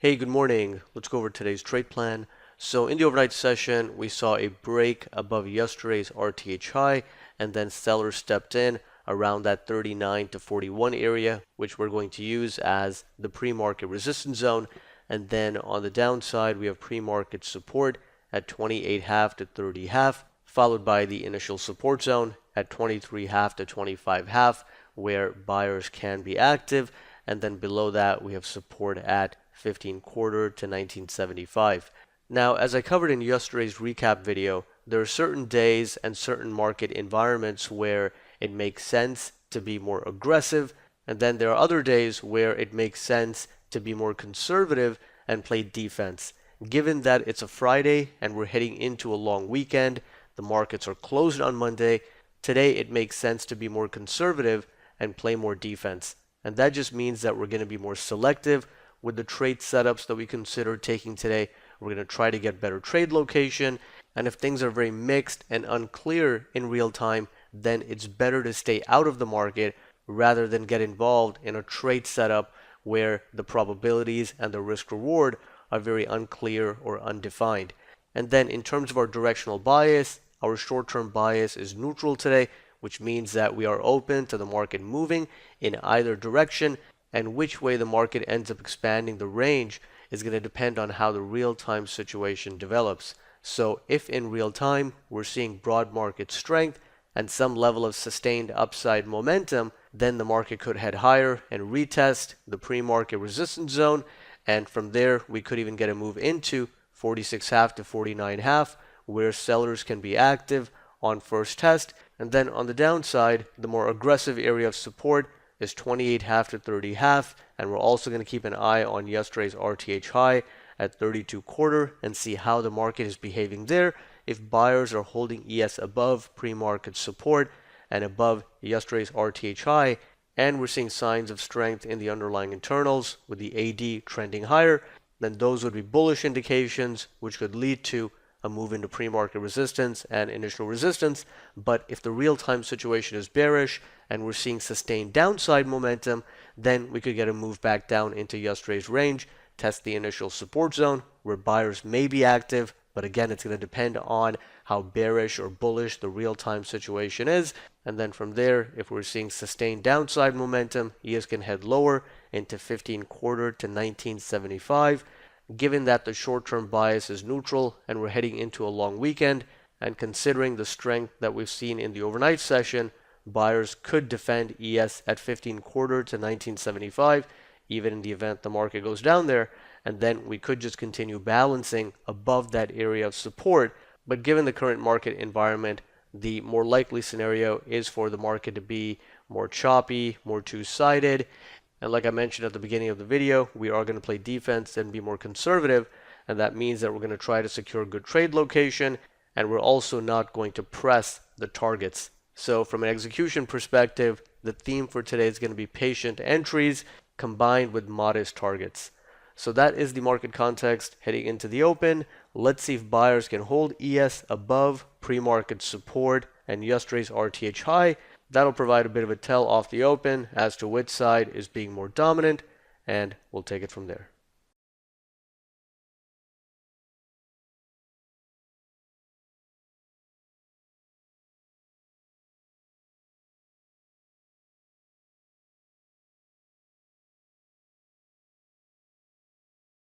Hey, good morning. Let's go over today's trade plan. So in the overnight session, we saw a break above yesterday's RTH high, and then sellers stepped in around that 39 to 41 area, which we're going to use as the pre-market resistance zone. And then on the downside, we have pre-market support at 28.5 to 30.5, followed by the initial support zone at 23.5 to 25.5, where buyers can be active. And then below that, we have support at 15 quarter to 1975. Now, as I covered in yesterday's recap video, there are certain days and certain market environments where it makes sense to be more aggressive, and then there are other days where it makes sense to be more conservative and play defense. Given that it's a Friday and we're heading into a long weekend, the markets are closed on Monday, today it makes sense to be more conservative and play more defense. And that just means that we're going to be more selective with the trade setups that we consider taking today. We're going to try to get better trade location. And if things are very mixed and unclear in real time, then it's better to stay out of the market rather than get involved in a trade setup where the probabilities and the risk reward are very unclear or undefined. And then in terms of our directional bias, our short-term bias is neutral today, which means that we are open to the market moving in either direction, and which way the market ends up expanding the range is going to depend on how the real-time situation develops. So if in real time we're seeing broad market strength and some level of sustained upside momentum, then the market could head higher and retest the pre-market resistance zone, and from there we could even get a move into 46.5 to 49.5, where sellers can be active on first test. And then on the downside, the more aggressive area of support is 28.5 to 30.5, and we're also going to keep an eye on yesterday's RTH high at 32 quarter and see how the market is behaving there. If buyers are holding ES above pre-market support and above yesterday's RTH high, and we're seeing signs of strength in the underlying internals with the AD trending higher, then those would be bullish indications which could lead to a move into pre-market resistance and initial resistance. But if the real-time situation is bearish and we're seeing sustained downside momentum, then we could get a move back down into yesterday's range, test the initial support zone where buyers may be active, but again, it's going to depend on how bearish or bullish the real-time situation is. And then from there, if we're seeing sustained downside momentum, ES can head lower into 15 quarter to 1975. Given that the short-term bias is neutral and we're heading into a long weekend, and considering the strength that we've seen in the overnight session, buyers could defend ES at 15 quarter to 1975, even in the event the market goes down there, and then we could just continue balancing above that area of support. But given the current market environment, the more likely scenario is for the market to be more choppy, more two-sided. And like I mentioned at the beginning of the video, we are going to play defense and be more conservative, and that means that we're going to try to secure good trade location, and we're also not going to press the targets. So from an execution perspective, the theme for today is going to be patient entries combined with modest targets. So that is the market context heading into the open. Let's see if buyers can hold ES above pre-market support and yesterday's RTH high. That'll provide a bit of a tell off the open as to which side is being more dominant, and we'll take it from there.